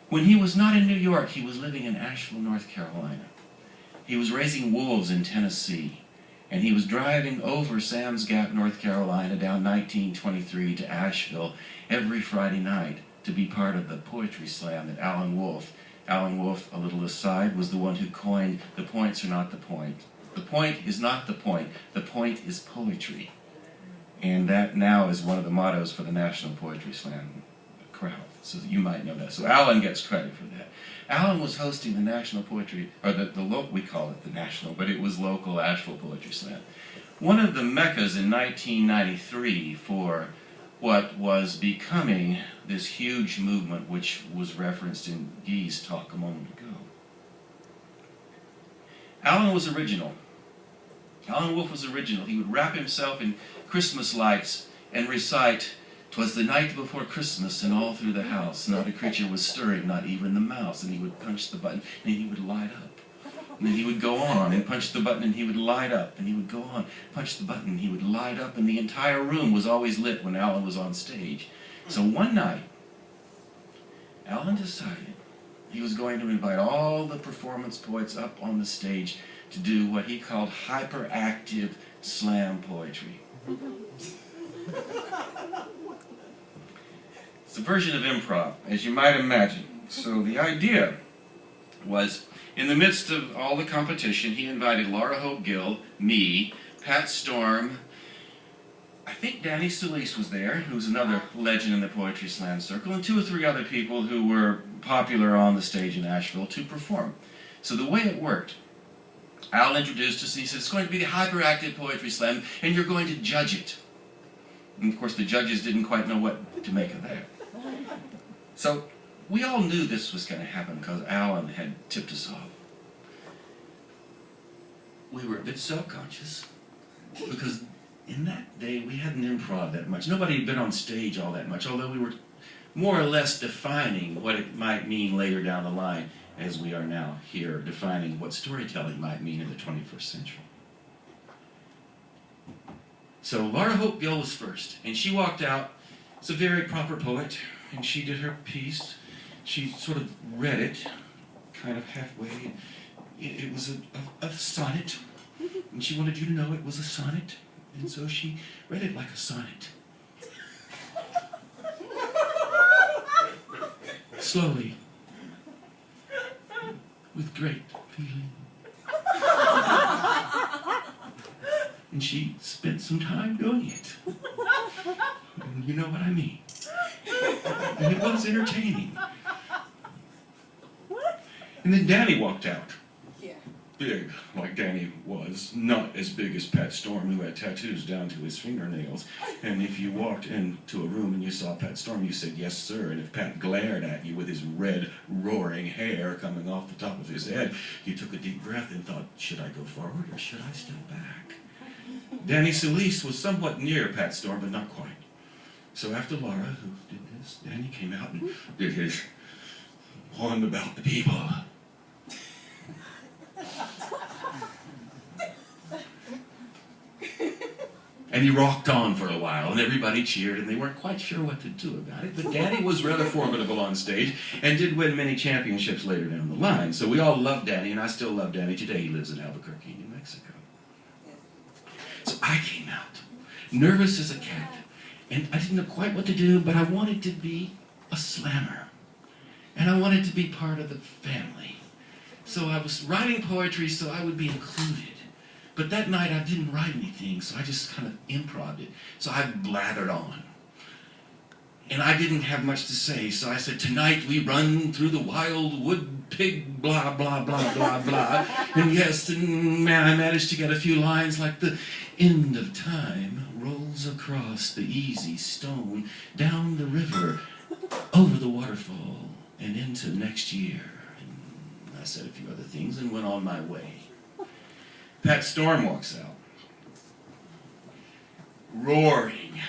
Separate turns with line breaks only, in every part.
When he was not in New York, he was living in Asheville, North Carolina. He was raising wolves in Tennessee, and he was driving over Sam's Gap, North Carolina, down 1923 to Asheville every Friday night to be part of the poetry slam that Alan Wolfe, a little aside, was the one who coined "the points are not the point. The point is not the point is poetry." And that now is one of the mottos for the National Poetry Slam crowd. So you might know that. So Alan gets credit for that. Alan was hosting the National Poetry, or we call it the National, but it was local Asheville Poetry Slam. One of the meccas in 1993 for what was becoming this huge movement, which was referenced in Guy's talk a moment ago. Alan was original. Alan Wolfe was original. He would wrap himself in Christmas lights and recite, "'Twas the night before Christmas, and all through the house not a creature was stirring, not even the mouse." And he would punch the button, and he would light up. And then he would go on and punch the button, and he would light up. And he would go on, punch the button, and he would light up. And the entire room was always lit when Alan was on stage. So one night, Alan decided he was going to invite all the performance poets up on the stage to do what he called hyperactive slam poetry. It's a version of improv, as you might imagine. So the idea was, in the midst of all the competition, he invited Laura Hope Gill, me, Pat Storm, I think Danny Solis was there, who's another legend in the Poetry Slam circle, and 2 or 3 other people who were popular on the stage in Asheville to perform. So the way it worked, Al introduced us, and he said, "It's going to be the Hyperactive Poetry Slam, and you're going to judge it." And of course the judges didn't quite know what to make of that. So we all knew this was going to happen because Alan had tipped us off. We were a bit self-conscious because in that day we hadn't improv that much. Nobody had been on stage all that much, although we were more or less defining what it might mean later down the line, as we are now here defining what storytelling might mean in the 21st century. So Laura Hope Gill was first, and she walked out. It's a very proper poet, and she did her piece. She sort of read it, kind of halfway. It was a sonnet, and she wanted you to know it was a sonnet, and so she read it like a sonnet. Slowly, with great feeling. And she spent some time doing it. And you know what I mean. And it was entertaining. And then Danny walked out. Yeah. Big, like Danny was. Not as big as Pat Storm, who had tattoos down to his fingernails. And if you walked into a room and you saw Pat Storm, you said, "Yes, sir." And if Pat glared at you with his red, roaring hair coming off the top of his head, you took a deep breath and thought, "Should I go forward or should I step back?" Danny Solis was somewhat near Pat Storm, but not quite. So after Laura, who did this, Danny came out and did his one about the people. And he rocked on for a while, and everybody cheered, and they weren't quite sure what to do about it. But Danny was rather formidable on stage, and did win many championships later down the line. So we all loved Danny, and I still love Danny today. He lives in Albuquerque, New Mexico. So I came out, nervous as a cat, and I didn't know quite what to do, but I wanted to be a slammer, and I wanted to be part of the family. So I was writing poetry so I would be included. But that night I didn't write anything, so I just kind of improvised it. So I blathered on. And I didn't have much to say, so I said, "Tonight we run through the wild wood, pig, blah, blah, blah, blah, blah." And yes, and I managed to get a few lines like the end of time rolls across the easy stone, down the river, over the waterfall, and into next year. And I said a few other things and went on my way. Pat Storm walks out, roaring,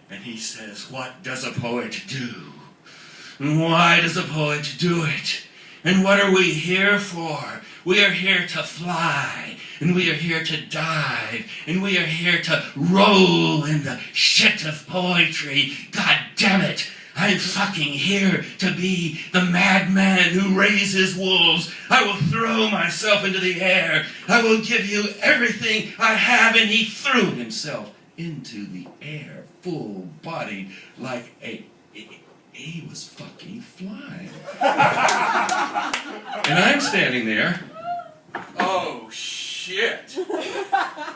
and he says, "What does a poet do? And why does a poet do it? And what are we here for? We are here to fly, and we are here to dive, and we are here to roll in the shit of poetry. God damn it, I'm fucking here to be the madman who raises wolves. I will throw myself into the air. I will give you everything I have. And he threw himself into the air, full-bodied, like he was fucking flying. And I'm standing there. Oh, shit.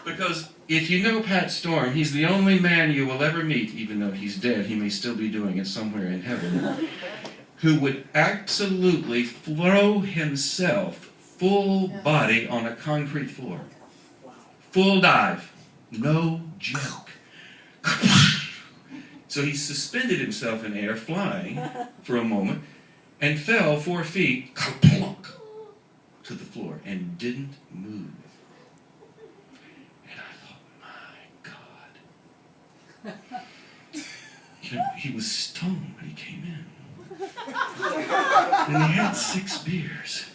Because if you know Pat Storm, he's the only man you will ever meet, even though he's dead, he may still be doing it somewhere in heaven, who would absolutely throw himself full body on a concrete floor. Full dive. No joke. So he suspended himself in air, flying for a moment, and fell 4 feet, ka-plunk, to the floor, and didn't move. And I thought, my God. You know, he was stoned when he came in. And he had 6 beers.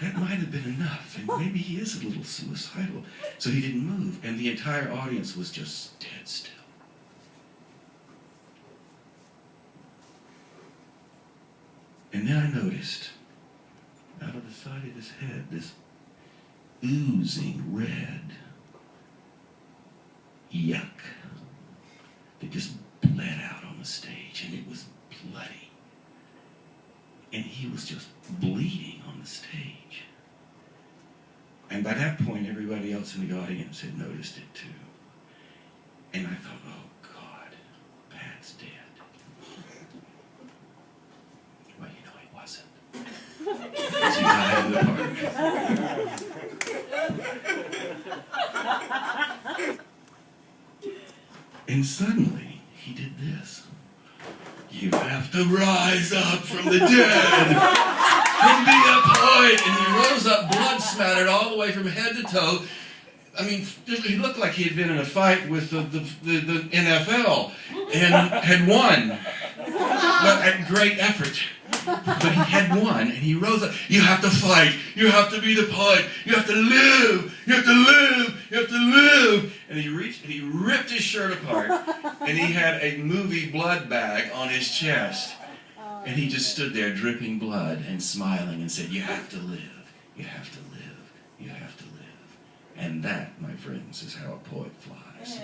That might have been enough, and maybe he is a little suicidal. So he didn't move, and the entire audience was just dead still. And then I noticed, out of the side of his head, this oozing red yuck that just bled out on the stage, and it was bloody. And he was just bleeding on the stage. And by that point, everybody else in the audience had noticed it too. And I thought, oh God, Pat's dead. Well, you know he wasn't. Because he died in the park. And suddenly, he did this. You have to rise up from the dead and be a poet. And he rose up, blood smattered all the way from head to toe. I mean, he looked like he had been in a fight with the NFL and had won, but at great effort. But he had won, and he rose up. You have to fight. You have to be the poet. You have to live. You have to live. You have to live. And he reached and he ripped his shirt apart, and he had a movie blood bag on his chest. And he just stood there dripping blood and smiling and said, you have to live. You have to live. You have to live. And that, my friends, is how a poet flies.